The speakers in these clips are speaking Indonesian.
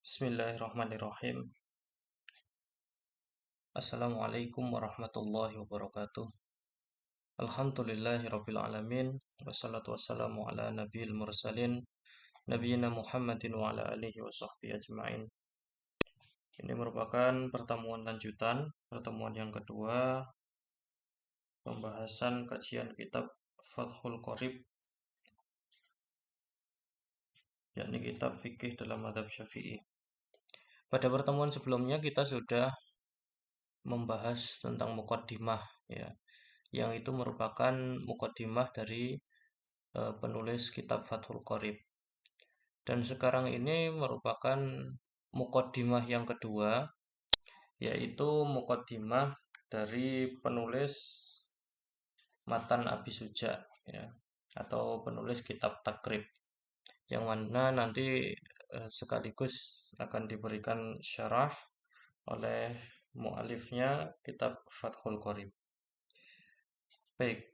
Bismillahirrahmanirrahim. Assalamualaikum warahmatullahi wabarakatuh. Alhamdulillahirabbil alamin. Wassalatu wassalamu ala nabiyil mursalin nabiyina Muhammadin wa ala alihi wa sahbihi ajma'in. Ini merupakan pertemuan lanjutan, pertemuan yang kedua pembahasan kajian kitab Fathul Qorib, yakni kitab fikih dalam mazhab Syafi'i. Pada pertemuan sebelumnya kita sudah membahas tentang muqaddimah, ya, yang itu merupakan muqaddimah dari penulis kitab Fathul Qorib. Dan sekarang ini merupakan muqaddimah yang kedua, yaitu muqaddimah dari penulis Matan Abi Suja, ya, atau penulis kitab Takrib, yang mana nanti sekaligus akan diberikan syarah oleh mu'alifnya kitab Fathul Qorib. Baik,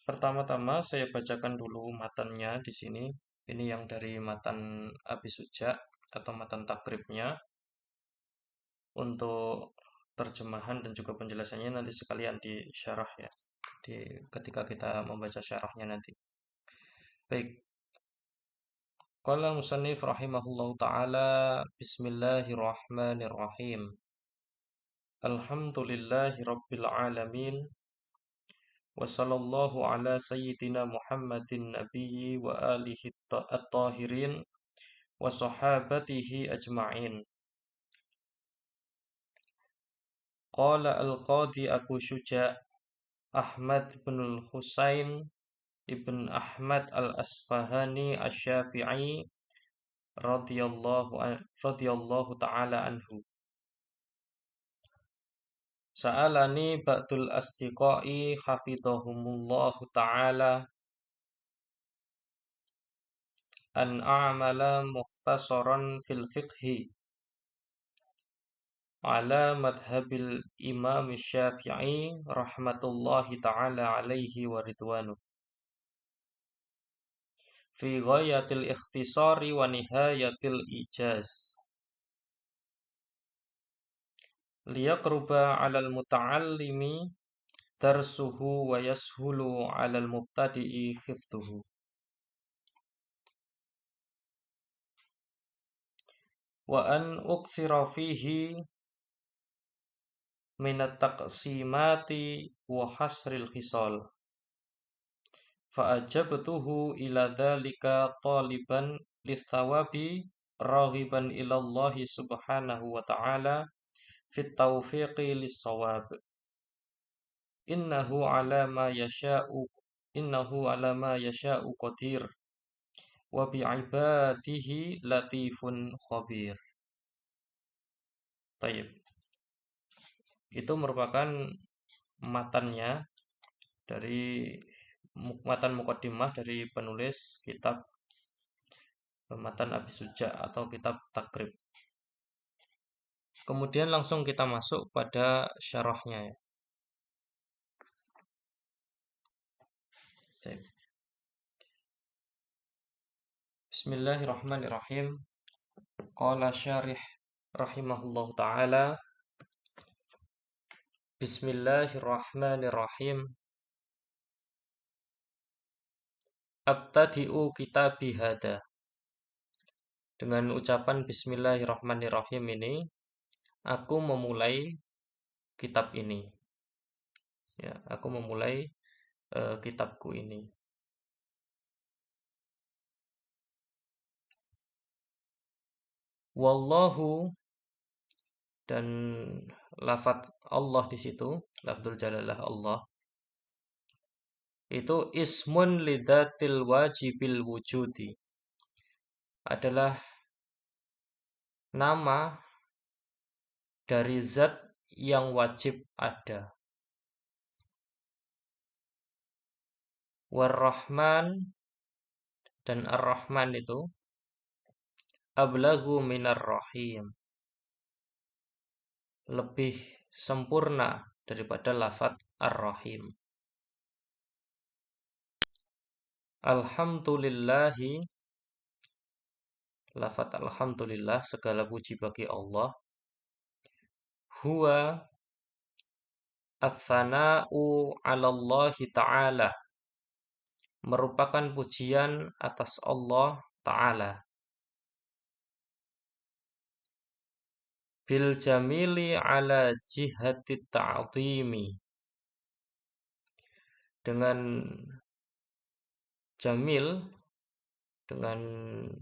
pertama-tama saya bacakan dulu matannya di sini. Ini yang dari matan Abi Suja atau matan takribnya. Untuk terjemahan dan juga penjelasannya nanti sekalian disyarah, ya, ketika kita membaca syarahnya nanti. Baik. Qala musannif rahimahullahu taala, bismillahirrahmanirrahim. Alhamdulillahi rabbil alamin. Wa sallallahu ala sayyidina Muhammadin nabiyyi wa alihi at-tahirin wa sahabatihi ajma'in. Qala al-qadi Abu Syuja' Ahmad bin Husain ibn Ahmad al-Asfahani asy-Syafi'i radhiyallahu ta'ala anhu. Sa'alani ba'dul asdiqai hafidhahumullahu ta'ala an a'mala mukhtasaran fil fiqhi ala madhabil imam Syafi'i rahmatullahi ta'ala alaihi wa ridwanuh fi ghayatil ikhtisari wa nihayatil ijaz liyaqruba 'alal muta'allimi darsuhu wa yashulu 'alal mubtadi'i khiftuhu. Wa an ukthira fihi minat taqsimati wa hasril khisal. Fa ajabtuhu ila dhalika taliban lithawabi raghiban ilallahi subhanahu wa ta'ala fit taufiqi lis-shawab. Innahu ala ma yasha'u qadir wa bi'ibadihi latifun khabir. Tayyib. Itu merupakan matannya dari matan muqaddimah dari penulis kitab Matan Abi Suja atau kitab Takrib. Kemudian langsung kita masuk pada syarahnya, ya. Bismillahirrahmanirrahim. Qala syarih rahimahullahu ta'ala, bismillahirrahmanirrahim. Abtadi'u kitabi hada. Dengan ucapan bismillahirrahmanirrahim ini, aku memulai kitab ini. Ya, aku memulai kitabku ini. Wallahu, dan lafadz Allah di situ, lafdzul jalalah Allah, itu ismun lidzatil wajibil wujudi, adalah nama dari zat yang wajib ada. War-Rahman, dan Ar-Rahman itu ablagu minar rahim, lebih sempurna daripada lafadz Ar-Rahim. Alhamdulillahi, lafat alhamdulillah, segala puji bagi Allah. Huwa ats-tsana'u 'ala Allah Ta'ala, merupakan pujian atas Allah Ta'ala. Bil jamili ala jihati ta'zimi, dengan jamil, dengan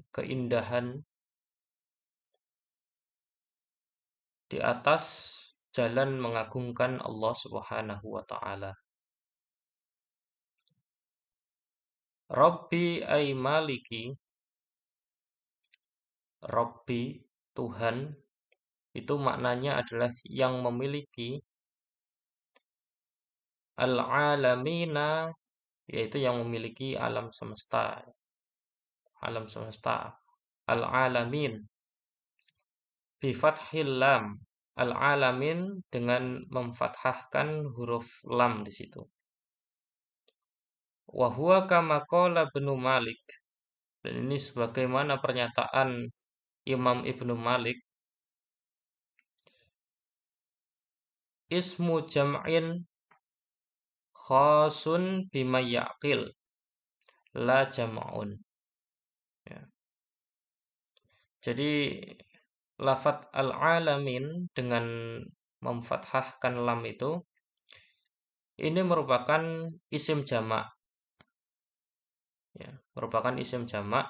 keindahan di atas jalan mengagungkan Allah Subhanahu wa taala. Rabbi ay maliki, Rabbi Tuhan, itu maknanya adalah yang memiliki, al-alamina, yaitu yang memiliki alam semesta, al-alamin, bi fathil lam, al-alamin dengan memfathahkan huruf lam di situ. Wa huwa kama qala Ibnu Malik, dan ini sebagaimana pernyataan Imam Ibnu Malik, ismu jam'in khasun bima yaqil la jam'un. Ya. Jadi lafat al-alamin dengan memfathahkan lam itu, ini merupakan isim jamak, ya, merupakan isim jamak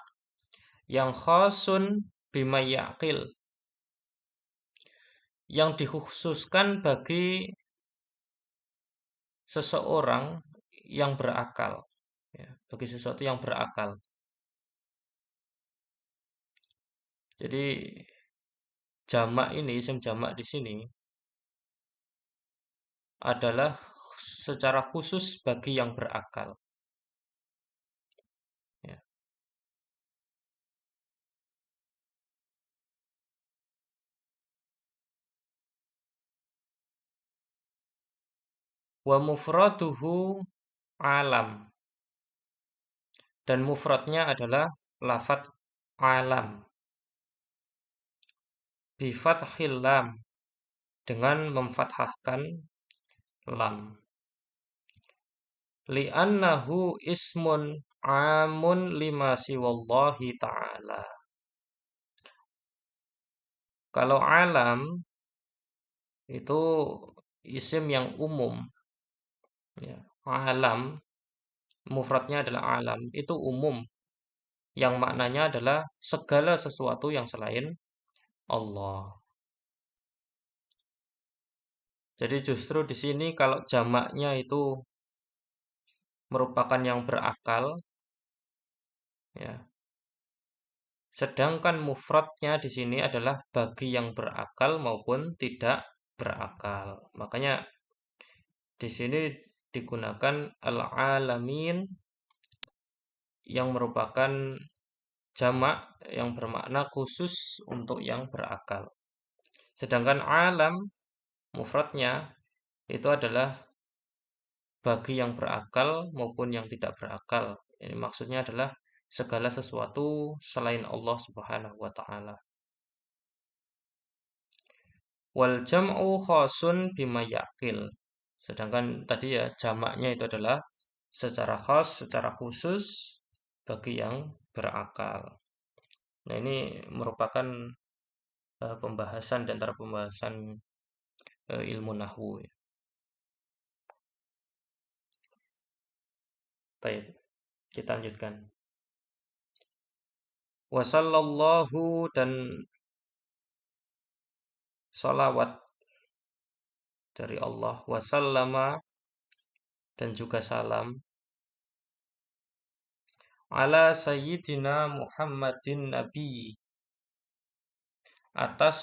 yang khasun bima yaqil, yang dikhususkan bagi seseorang yang berakal, ya, bagi sesuatu yang berakal. Jadi jamak ini, isim jamak di sini adalah secara khusus bagi yang berakal. Ya. Wa mufraduhu alam, dan mufradnya adalah lafat alam, bi fathil lam, dengan memfathahkan lam. Li'annahu ismun amun lima siwallahi ta'ala. Kalau alam itu isim yang umum, ya. Alam, mufradnya adalah alam, itu umum, yang maknanya adalah segala sesuatu yang selain Allah. Jadi justru di sini kalau jamaknya itu merupakan yang berakal, ya. Sedangkan mufradnya di sini adalah bagi yang berakal maupun tidak berakal. Makanya di sini digunakan al-alamin yang merupakan jamak yang bermakna khusus untuk yang berakal. Sedangkan alam mufradnya itu adalah bagi yang berakal maupun yang tidak berakal. Ini maksudnya adalah segala sesuatu selain Allah Subhanahu wa taala. Wal jam'u khasun bima yaqil. Sedangkan tadi ya jamaknya itu adalah secara khas, secara khusus bagi yang berakal. Nah, ini merupakan pembahasan di antara pembahasan ilmu nahwu. Baik, kita lanjutkan. Wa sallallahu, dan salawat dari Allah, wa sallama, dan juga salam, ala sayyidina Muhammadin nabi, atas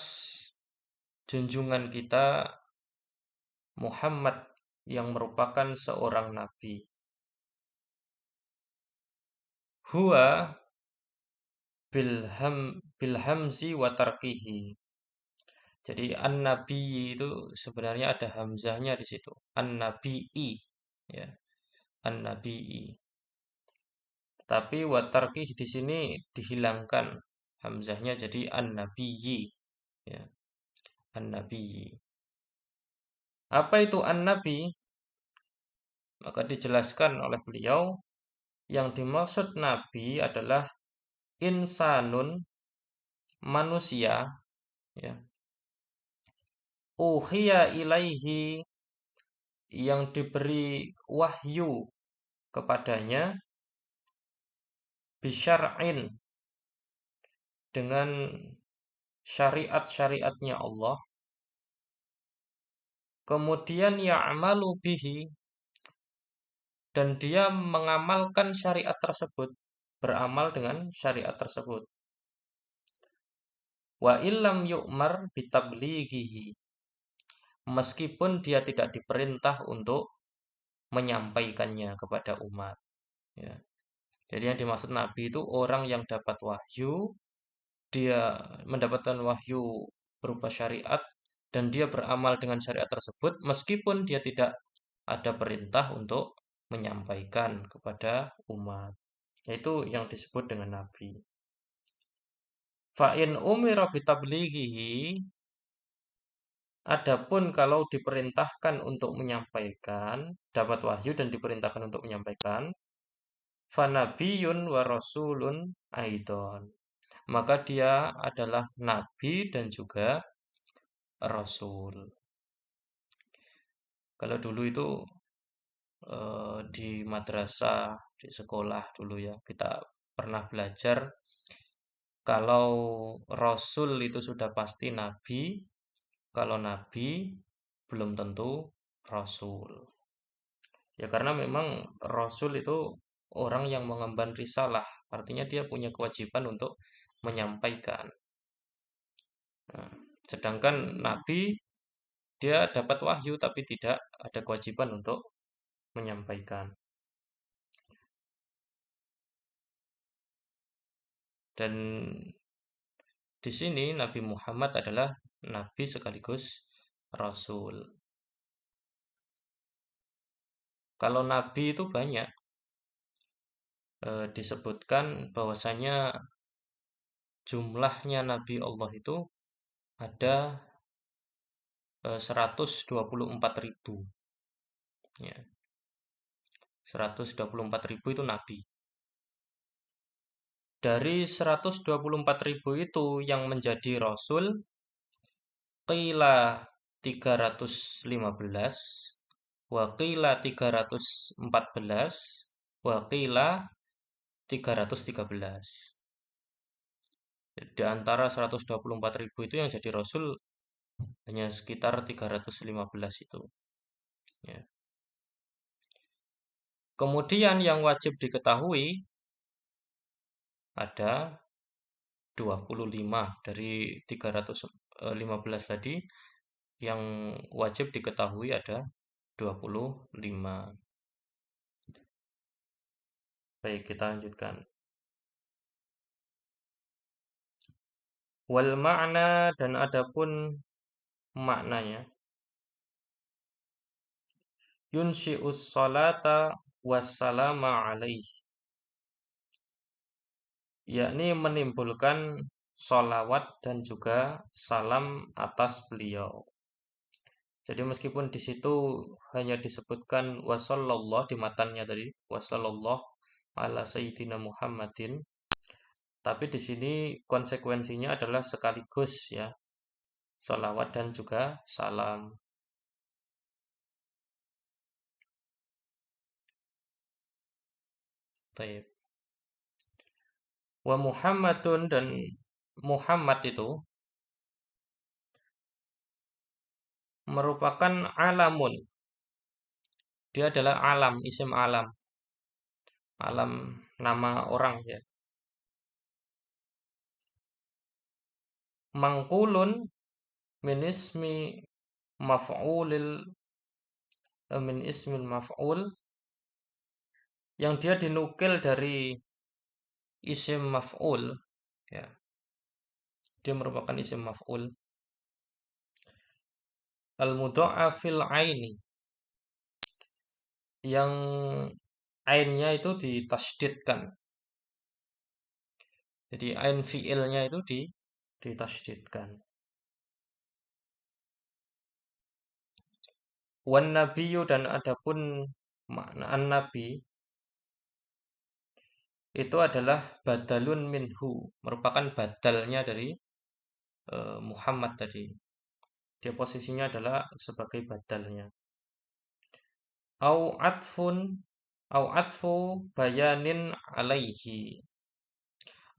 junjungan kita Muhammad yang merupakan seorang nabi. Huwa bilhamzi wa tarkihi. Jadi an-nabi itu sebenarnya ada hamzahnya di situ. An-nabi'i, ya. An-nabi'i. Tapi wa tarkih di sini dihilangkan Hamzahnya jadi an-nabiyyi, ya, an-nabiyyi. Apa itu an-nabi? Maka dijelaskan oleh beliau, yang dimaksud nabi adalah insanun, manusia, ya, uhiya ilaihi, yang diberi wahyu kepadanya, bisyar'in, dengan syariat-syariatnya Allah, kemudian ya'malu bihi, dan dia mengamalkan syariat tersebut, beramal dengan syariat tersebut. Wa illam yu'mar bitablighihi, meskipun dia tidak diperintah untuk menyampaikannya kepada umat, ya. Jadi yang dimaksud nabi itu orang yang dapat wahyu, dia mendapatkan wahyu berupa syariat, dan dia beramal dengan syariat tersebut meskipun dia tidak ada perintah untuk menyampaikan kepada umat. Itu yang disebut dengan nabi. Fa in umira bitablighihi, adapun kalau diperintahkan untuk menyampaikan, dapat wahyu dan diperintahkan untuk menyampaikan, fa nabiyyun wa rasulun aidon, maka dia adalah nabi dan juga rasul. Kalau dulu itu di madrasah, di sekolah dulu ya, kita pernah belajar kalau rasul itu sudah pasti nabi, kalau nabi belum tentu rasul. Ya karena memang rasul itu orang yang mengemban risalah, artinya dia punya kewajiban untuk menyampaikan. Nah, sedangkan nabi dia dapat wahyu tapi tidak ada kewajiban untuk menyampaikan. Dan di sini Nabi Muhammad adalah nabi sekaligus rasul. Kalau nabi itu banyak, disebutkan bahwasanya jumlahnya nabi Allah itu ada 124.000, ya. 124.000 itu nabi. Dari 124.000 itu yang menjadi rasul qila 315, wa qila 314, wa qila 313. Di antara 124.000 itu yang jadi rasul hanya sekitar 315 itu, ya. Kemudian yang wajib diketahui ada 25 dari 315 tadi, yang wajib diketahui ada 25. Baik, kita lanjutkan. Wal makna, dan adapun maknanya, yunshi'us salata wassalama alaih, yakni menimbulkan sholawat dan juga salam atas beliau. Jadi meskipun di situ hanya disebutkan wasallallahu di matanya tadi, wasallallahu ala sayyidina Muhammadin, tapi di sini konsekuensinya adalah sekaligus, ya, sholawat dan juga salam. Taib. Wa Muhammadun, dan Muhammad itu merupakan alamun. Dia adalah alam, isim alam. Alam, nama orang, ya. Mangkulun min ismi maf'ulil min ismil maf'ul, yang dia dinukil dari isim maf'ul, ya. Dia merupakan isim maf'ul. Al-mudha'afil aini, yang ainnya itu ditasydidkan. Jadi ain fiilnya itu ditasydidkan. Wan nabiyyu dan adapun makna an-nabi itu adalah badalun minhu, merupakan badalnya dari Muhammad tadi. Dia posisinya adalah sebagai badalnya. Au atfun au atfu bayanin alaihi,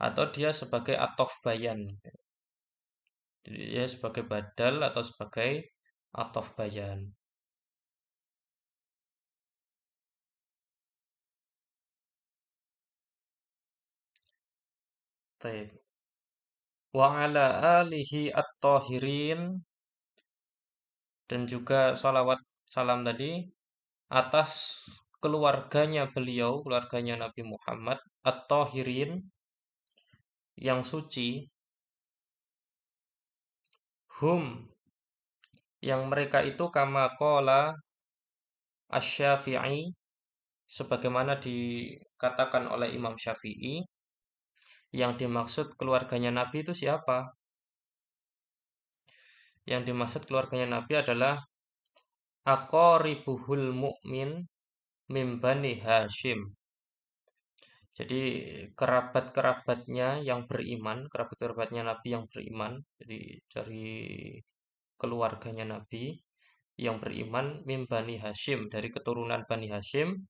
atau dia sebagai atof bayan. Jadi dia sebagai badal atau sebagai atof bayan. Taib. Wa ala alihi at-tahirin, dan juga salawat salam tadi atas keluarganya beliau, keluarganya Nabi Muhammad at-tahirin, yang suci, hum, yang mereka itu kama qala asy-Syafi'i, sebagaimana dikatakan oleh Imam Syafi'i, yang dimaksud keluarganya Nabi itu siapa? Yang dimaksud keluarganya Nabi adalah aqaribuhul mu'min mim bani Hashim. Jadi kerabat-kerabatnya yang beriman, kerabat-kerabatnya Nabi yang beriman, jadi dari keluarganya Nabi yang beriman mim bani Hashim, dari keturunan Bani Hashim,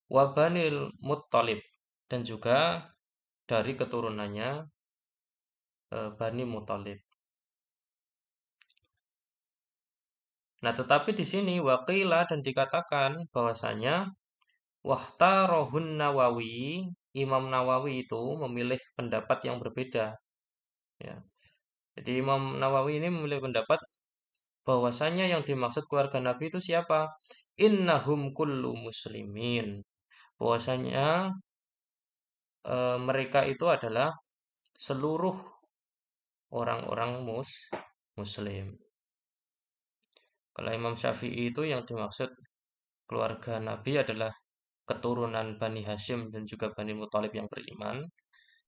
wa banil Muttalib, dan juga dari keturunannya Bani Muttalib. Nah, tetapi di sini waqila, dan dikatakan bahwasanya wahtarohun Nawawi, Imam Nawawi itu memilih pendapat yang berbeda. Ya. Jadi Imam Nawawi ini memilih pendapat bahwasanya yang dimaksud keluarga Nabi itu siapa? Innahum kullu muslimin. Bahwasanya mereka itu adalah seluruh orang-orang muslim. Kalau Imam Syafi'i itu yang dimaksud keluarga Nabi adalah keturunan Bani Hashim dan juga Bani Muthalib yang beriman.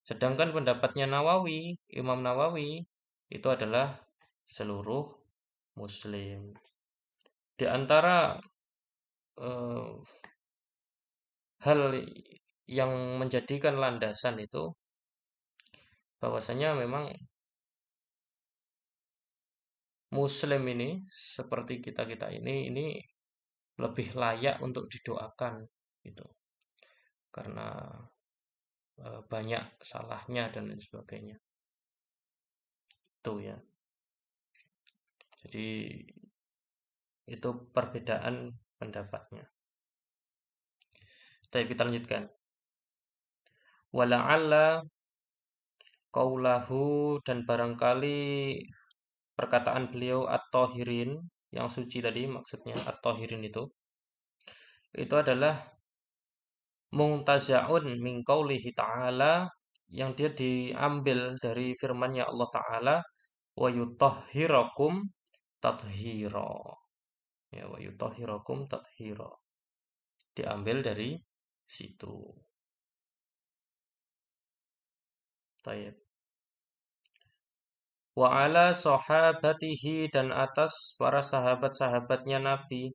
Sedangkan pendapatnya Nawawi, Imam Nawawi, itu adalah seluruh Muslim. Di antara eh, hal yang menjadikan landasan itu bahwasanya memang Muslim ini seperti kita-kita ini lebih layak untuk didoakan gitu. Karena banyak salahnya dan lain sebagainya. Itu ya. Jadi itu perbedaan pendapatnya. Tapi kita lanjutkan. Wala'alla qaulahu, dan barangkali perkataan beliau at-tahirin, yang suci tadi maksudnya at-tahirin itu adalah mungtaza'un min qaulihi ta'ala, yang dia diambil dari firman-Nya Allah Ta'ala, wa yutahhirakum tathira. Ya, wa yutahhirakum tathira. Diambil dari situ. Tayyib. Wa ala sahabatihi, dan atas para sahabat-sahabatnya Nabi.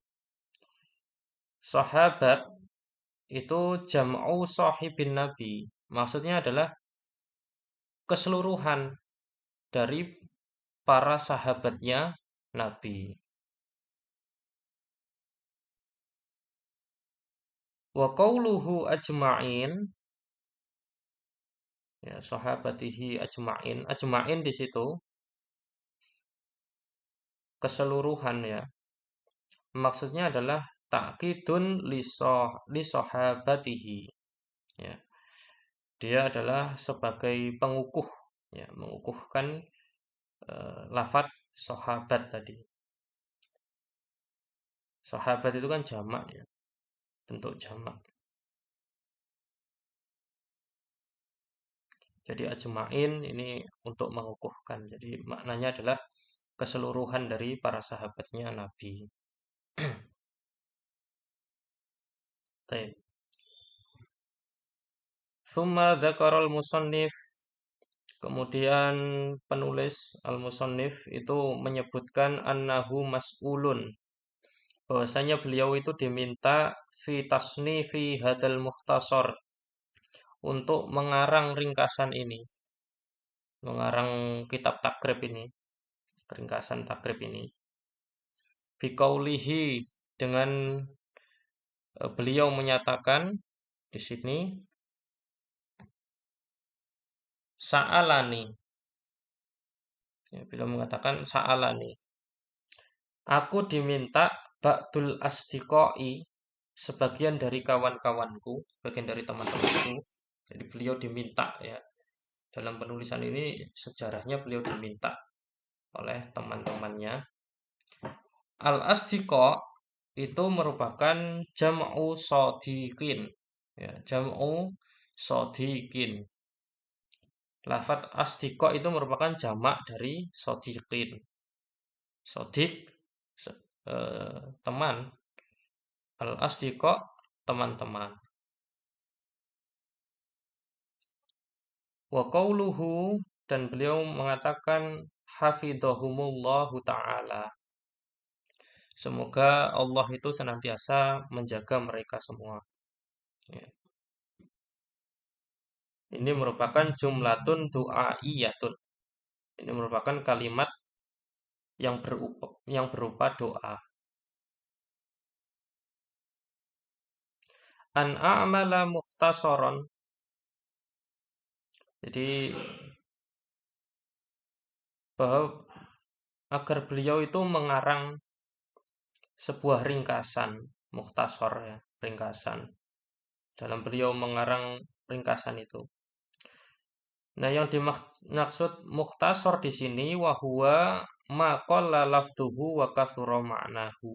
Sahabat itu jam'u sahibin Nabi. Maksudnya adalah keseluruhan dari para sahabatnya Nabi. Wa qauluhu ajma'in, ya, sahabatihi ajma'in. Ajma'in di situ keseluruhan ya. Maksudnya adalah takkidun li sahabatihi. Ya. Dia adalah sebagai pengukuh, ya, mengukuhkan lafadz sahabat tadi. Sahabat itu kan jamak ya, bentuk jamak. Jadi ajma'in ini untuk mengukuhkan. Jadi maknanya adalah keseluruhan dari para sahabatnya Nabi. Taib. Thumma dzakarul musannif, Kemudian penulis al-musannif itu menyebutkan annahu mas'ulun, bahwasanya beliau itu diminta fi tasnifi hadal mukhtasar, untuk mengarang ringkasan ini, mengarang kitab takrib ini, ringkasan takrib ini. Biqaulihi, dengan beliau menyatakan di sini sa'alani, ya, beliau mengatakan sa'alani, aku diminta ba'dul asdiqai, sebagian dari kawan-kawanku, sebagian dari teman-temanku. Jadi beliau diminta, ya. Dalam penulisan ini sejarahnya beliau diminta oleh teman-temannya. Al-asdiqa itu merupakan jam'u shodiqin, ya, jam'u shodiqin. Lafat asdiqa itu merupakan jamak dari shodiqin. Shodiq, teman. Al-asdiqa, teman-teman. Wa qauluhu, dan beliau mengatakan hafidhahumullahu ta'ala, semoga Allah itu senantiasa menjaga mereka semua. Ya. Ini merupakan jumlatun du'aiyatun. Ini merupakan kalimat yang berupa doa. An a'mala mukhtasaron. Jadi bahwa agar beliau itu mengarang sebuah ringkasan, mukhtasar, ya, ringkasan. Dalam beliau mengarang ringkasan itu. Nah, yang dimaksud mukhtasar di sini wahwa ma qalla lafduhu wa katsura ma'nahu.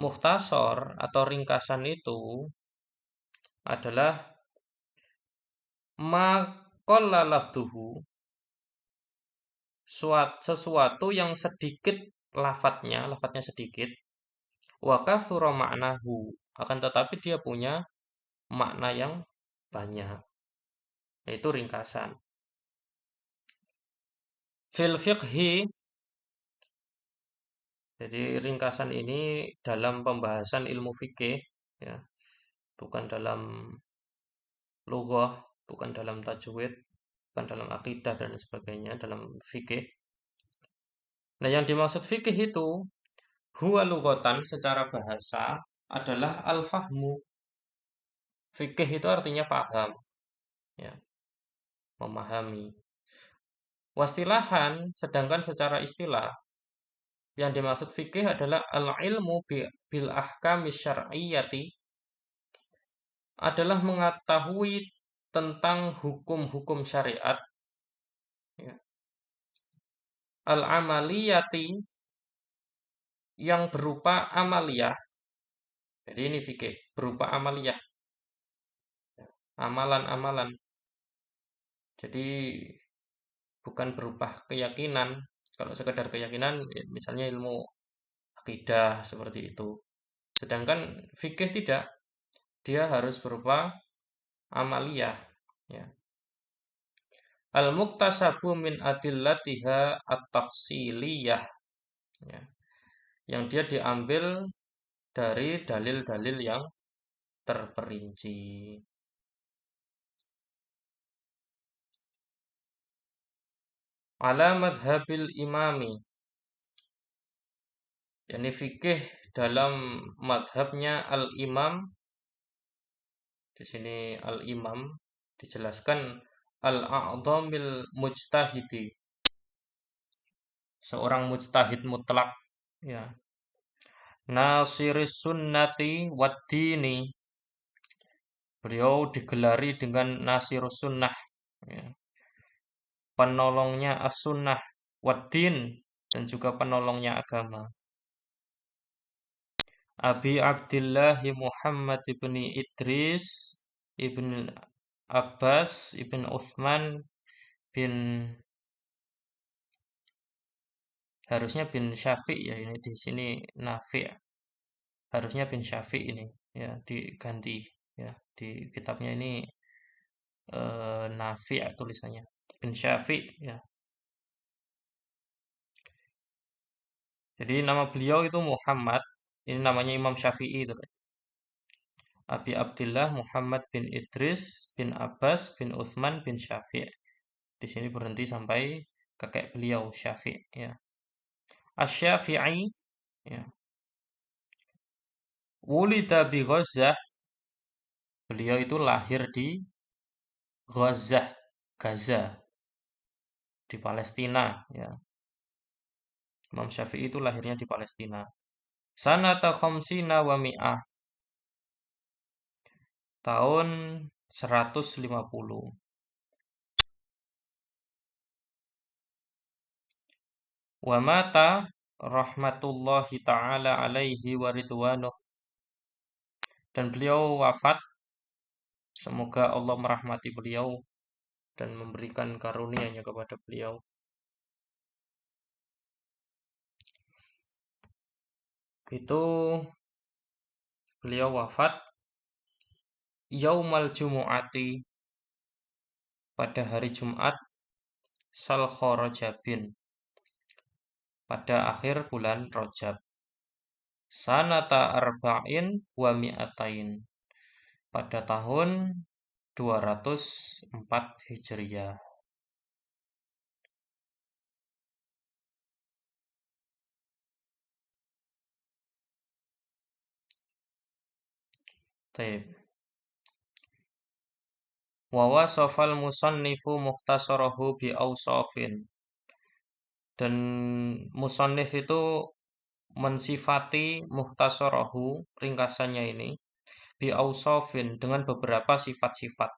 Mukhtasar atau ringkasan itu adalah ma qalla lafduhu, sesuatu yang sedikit lafadznya sedikit, wa katsura ma'nahu, akan tetapi dia punya makna yang banyak, yaitu ringkasan. Fil fiqhi, jadi ringkasan ini dalam pembahasan ilmu fikih, ya, bukan dalam lughah, bukan dalam tajwid, bukan dalam akidah dan sebagainya, dalam fikih. Nah, yang dimaksud fikih itu huwa lughatan, secara bahasa adalah al-fahmu. Fikih itu artinya faham, ya, memahami. Wastilahan, sedangkan secara istilah yang dimaksud fikih adalah al-ilmu bil ahkami syar'iyyati, adalah mengetahui tentang hukum-hukum syariat, ya. Al-amaliyati, yang berupa amaliyah. Jadi ini fikih berupa amaliyah, amalan-amalan. Jadi bukan berupa keyakinan. Kalau sekedar keyakinan, ya, misalnya ilmu akidah seperti itu. Sedangkan fikih tidak, dia harus berupa amaliyah, ya. Al-muktasabu min adillatiha at-tafsiliyah, ya, yang dia diambil dari dalil-dalil yang terperinci. Ala madhabil imami, yakni fikih dalam madhabnya al-imam. Di sini al-imam dijelaskan al-a'dhamil mujtahidi, seorang mujtahid mutlak, ya. Nasiris sunnati wad dini, beliau digelari dengan nasirus sunnah, ya, penolongnya as-sunnah, wad din, dan juga penolongnya agama. Abi Abdullah Muhammad ibni Idris ibn Abbas ibn Uthman bin, harusnya bin Syafi', ya, ini di sini Nafi', harusnya bin Syafi' ini, ya, diganti, ya, di kitabnya ini Nafi' tulisannya. Bin Syafi' ya. Jadi nama beliau itu Muhammad. Ini namanya Imam Syafi'i itu. Abi Abdillah Muhammad bin Idris bin Abbas bin Uthman bin Syafi'. Di sini berhenti sampai kakek beliau Syafi' ya. Asy-Syafi'i ya. Wulida bi Ghazah. Beliau itu lahir di Ghazah, Gaza, di Palestina ya. Imam Syafi'i itu lahirnya di Palestina. Sanata khamsina wa mi'ah. Tahun 150. Wa mata rahmatullahi taala alaihi wa ridwanuh. Dan beliau wafat, semoga Allah merahmati beliau dan memberikan karunia-Nya kepada beliau. Itu beliau wafat Yaumal Jumu'ati, pada hari Jumat Salkho Rajabin, pada akhir bulan Rajab. Sanata arba'in wa mi'atain, pada tahun 204 Hijriah. Taib. Wa wasafal musannifu mukhtasarahu bi awsafin. Dan musannif itu mensifati mukhtasarahu, ringkasannya ini, bi awsafin, dengan beberapa sifat-sifat.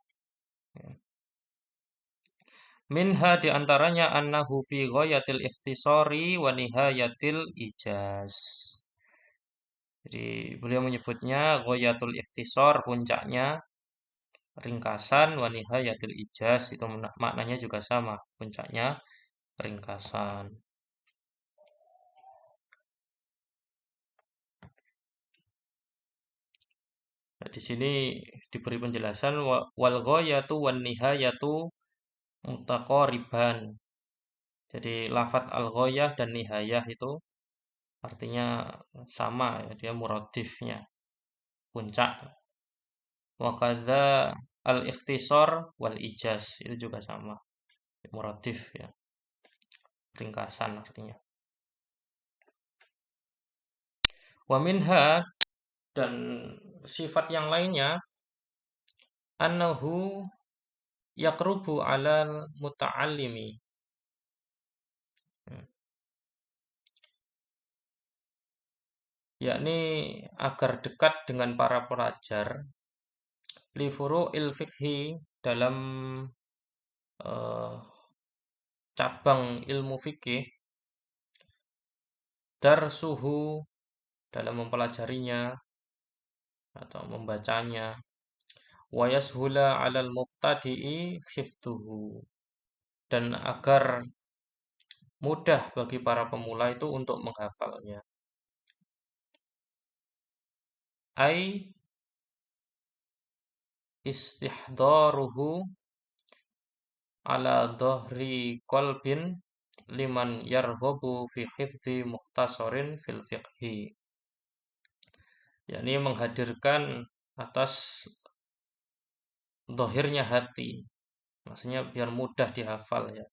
Minha diantaranya annahu fi ghayatil ikhtisari wa nihayatil ijaz. Jadi beliau menyebutnya ghayatul ikhtisar, puncaknya ringkasan, wa nihayatil ijaz, itu maknanya juga sama, puncaknya ringkasan. Nah, di sini diberi penjelasan wal ghayatu wan nihayatu mutaqariban. Jadi lafadz al-ghayah dan nihayah itu artinya sama ya, dia muradifnya, puncak. Wa kadza al-ikhtisar wal ijaz, itu juga sama, muradif ya, ringkasan artinya. Wa minha, dan sifat yang lainnya, annahu yaqrubu 'alal muta'allimi. Yakni agar dekat dengan para pelajar, li furu'il fiqhi, dalam cabang ilmu fikih, darsuhu, dalam mempelajarinya atau membacanya, wa yashula 'alal mubtadi'i hifdhuhu, dan agar mudah bagi para pemula itu untuk menghafalnya. Ai istihdaruhu ala dhahri qalbin liman yarghabu fi hifdzi mukhtasarin fil fiqhi. Yakni menghadirkan atas dhahirnya hati, maksudnya biar mudah dihafal ya.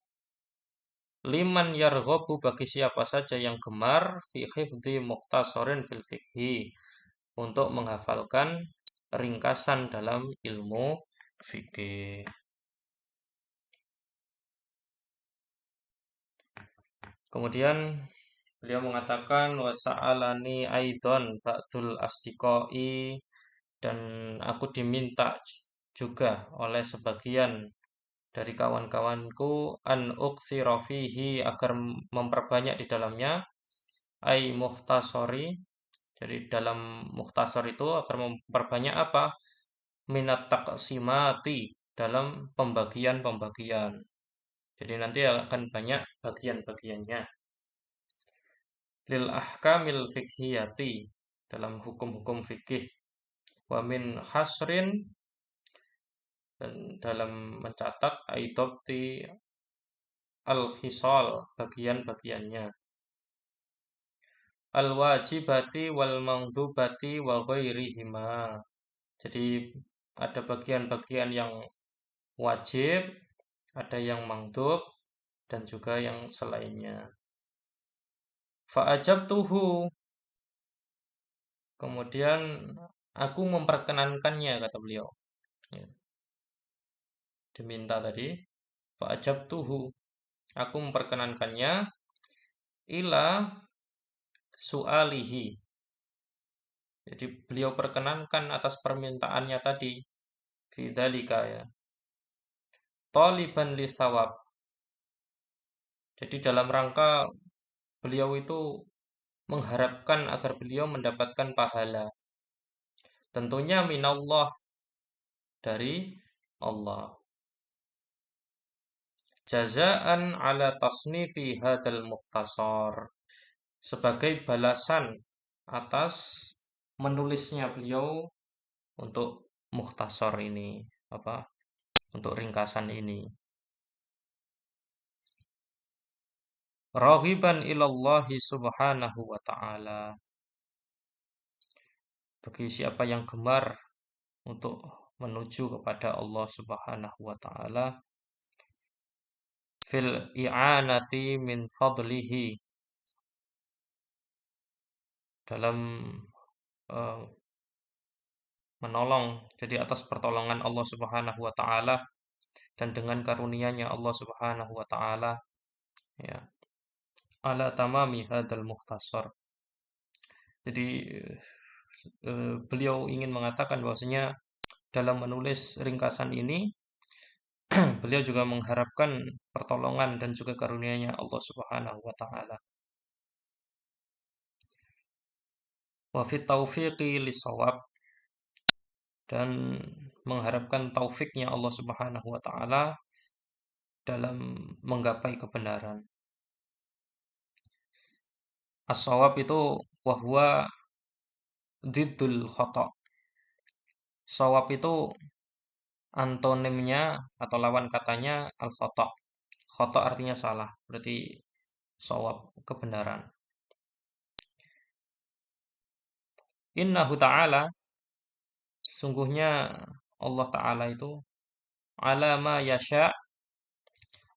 Liman yarghabu, bagi siapa saja yang gemar, fi hifdzi mukhtasarin fil fiqhi, untuk menghafalkan ringkasan dalam ilmu fikih. Kemudian beliau mengatakan wasa'alani aidon ba'dul asdiqai, dan aku diminta juga oleh sebagian dari kawan-kawanku an uktsira fihi, agar memperbanyak di dalamnya, ai mukhtasari, jadi dalam mukhtasar itu agar memperbanyak apa? Minat taqsimati, dalam pembagian-pembagian. Jadi nanti akan banyak bagian-bagiannya. Lil ahkamil fikhiyati, dalam hukum-hukum fikih. Wa min hasrin dan dalam mencatat aidopti al-khisal bagian-bagiannya al-wajibati wal mandubati wa ghairihima. Jadi ada bagian-bagian yang wajib, ada yang mandub dan juga yang selainnya. Fa'ajabtuhu, kemudian aku memperkenankannya, kata beliau. Ya, diminta tadi, fa'ajabtuhu, aku memperkenankannya ila su'alihi. Jadi beliau perkenankan atas permintaannya tadi, fidzalika ya. Taliban li thawab. Jadi dalam rangka beliau itu mengharapkan agar beliau mendapatkan pahala. Tentunya minallah, dari Allah. Jazaan ala tasnifi hadal mukhtasar. Sebagai balasan atas menulisnya beliau untuk mukhtasar ini, apa? Untuk ringkasan ini. Raghiban ilallahi subhanahu wa ta'ala. Bagi siapa yang gemar untuk menuju kepada Allah subhanahu wa ta'ala. Fil i'anati min fadlihi. Dalam uh, menolong, jadi atas pertolongan Allah subhanahu wa ta'ala. Dan dengan karunia-Nya Allah subhanahu wa ta'ala. Ya. Ala tamami hadal mukhtasar. Jadi beliau ingin mengatakan bahwasanya dalam menulis ringkasan ini beliau juga mengharapkan pertolongan dan juga karunia-Nya Allah Subhanahu wa taala. Wa fit taufiqi lisawab, dan mengharapkan taufiknya Allah Subhanahu wa taala dalam menggapai kebenaran. As-shawab itu wahwa diddul khata'. Shawab itu antonimnya atau lawan katanya al-khata'. Khata' artinya salah, berarti shawab kebenaran. Innahu ta'ala, sungguhnya Allah Ta'ala itu ala ma yasha',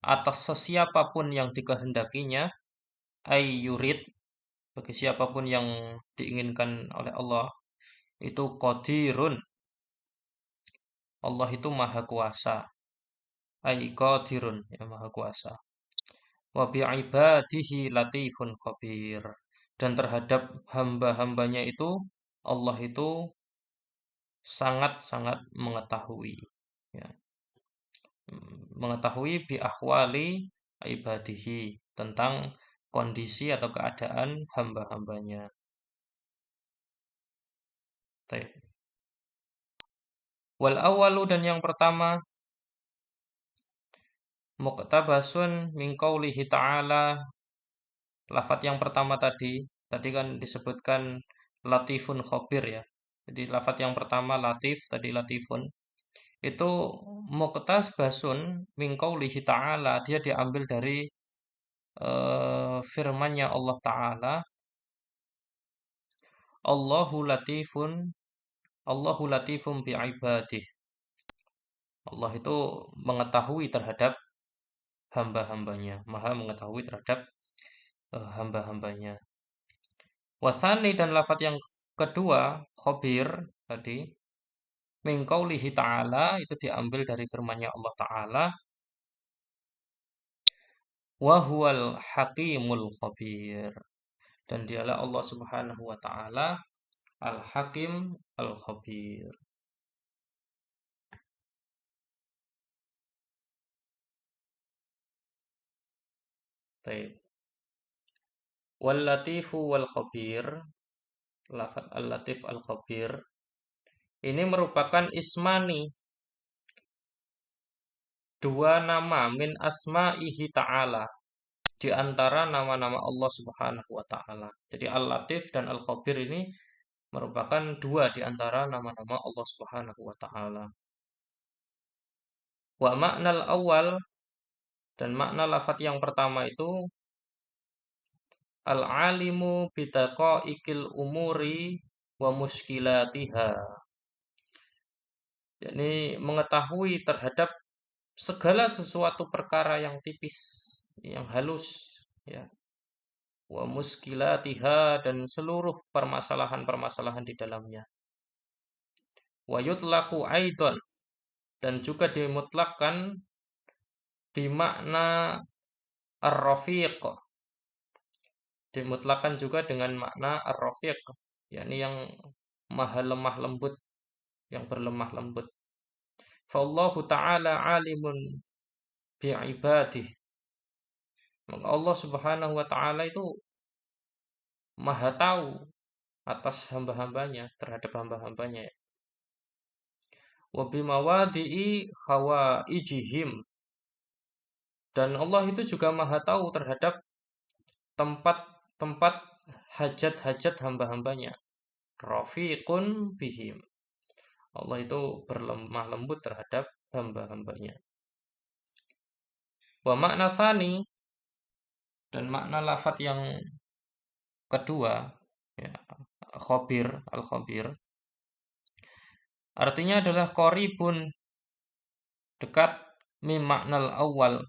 atas sesiapapun yang dikehendakinya, ay yurid, bagi siapapun yang diinginkan oleh Allah, itu qadirun, Allah itu maha kuasa, ay qadirun, ya maha kuasa. Wa bi'ibadihi latifun khabir, dan terhadap hamba-hambanya itu Allah itu sangat-sangat mengetahui, ya. Mengetahui bi ahwali ibadihi, tentang kondisi atau keadaan hamba-hambanya. Wal awalu, dan yang pertama, muqtabasun min qaulihi ta'ala, lafadz yang pertama tadi kan disebutkan latifun khabir ya. Jadi lafadz yang pertama latif, tadi latifun, itu muqtabasun min qaulihi ta'ala, dia diambil dari firman-Nya Allah Ta'ala, Allahu latifun bi'ibadih. Allah itu mengetahui terhadap hamba-hambanya, maha mengetahui terhadap hamba-hambanya. Wasani, dan lafadz yang kedua khabir tadi, min qaulihi ta'ala, itu diambil dari firman-Nya Allah Ta'ala, wa huwal hakimul khabir, dan dialah Allah Subhanahu wa taala al-hakim al-khabir. Baik. Wal latifu wal khabir, lafadz al-latif al-khabir ini merupakan ismani, dua nama, min asma'ihi ta'ala, di antara nama-nama Allah Subhanahu wa taala. Jadi Al-Latif dan Al-Khabir ini merupakan dua di antara nama-nama Allah Subhanahu wa taala. Wa maknal awal, dan makna lafat yang pertama itu al-alimu bidaqaiqil umuri wa muskilatiha. Yakni mengetahui terhadap segala sesuatu perkara yang tipis, yang halus, ya. Wa muskilatiha, dan seluruh permasalahan-permasalahan di dalamnya. Wa yutlaqu aidan, dan juga dimutlakkan bimakna ar-rafiq, dimutlakan juga dengan makna ar-rafiq, yakni yang maha lemah lembut, yang berlemah lembut. Fallahu ta'ala alimun bi'ibadih. Maka Allah Subhanahu wa ta'ala itu maha tahu atas hamba-hambanya, terhadap hamba-hambanya. Wa bimawadi'i khawaijihim, dan Allah itu juga maha tahu terhadap tempat-tempat hajat-hajat hamba-hambanya. Rafiqun bihim. Allah itu berlemah lembut terhadap hamba-hambanya. Wa makna tsani, dan makna lafat yang kedua, ya, khabir, al-khabir, artinya adalah qaribun, dekat, mim maknal awal,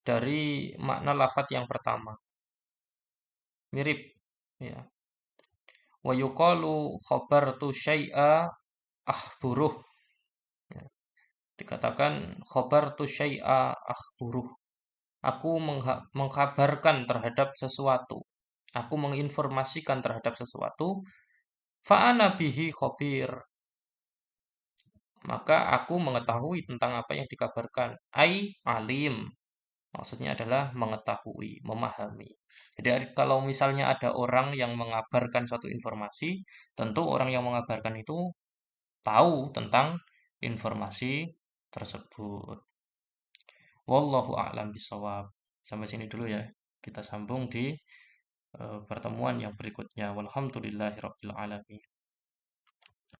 dari makna lafat yang pertama. Mirip, ya. Wa yuqalu khabartu syai'a akhburuh. Ya. Dikatakan khabartu syai'a akhburuh. Aku mengkabarkan terhadap sesuatu. Aku menginformasikan terhadap sesuatu. Fa'ana bihi khabir. Maka aku mengetahui tentang apa yang dikabarkan. Ai alim. Maksudnya adalah mengetahui, memahami. Jadi kalau misalnya ada orang yang mengabarkan suatu informasi, tentu orang yang mengabarkan itu tahu tentang informasi tersebut. Wallahu a'lam bishawab. Sampai sini dulu ya. Kita sambung di pertemuan yang berikutnya. Walhamdulillahirabbil alamin.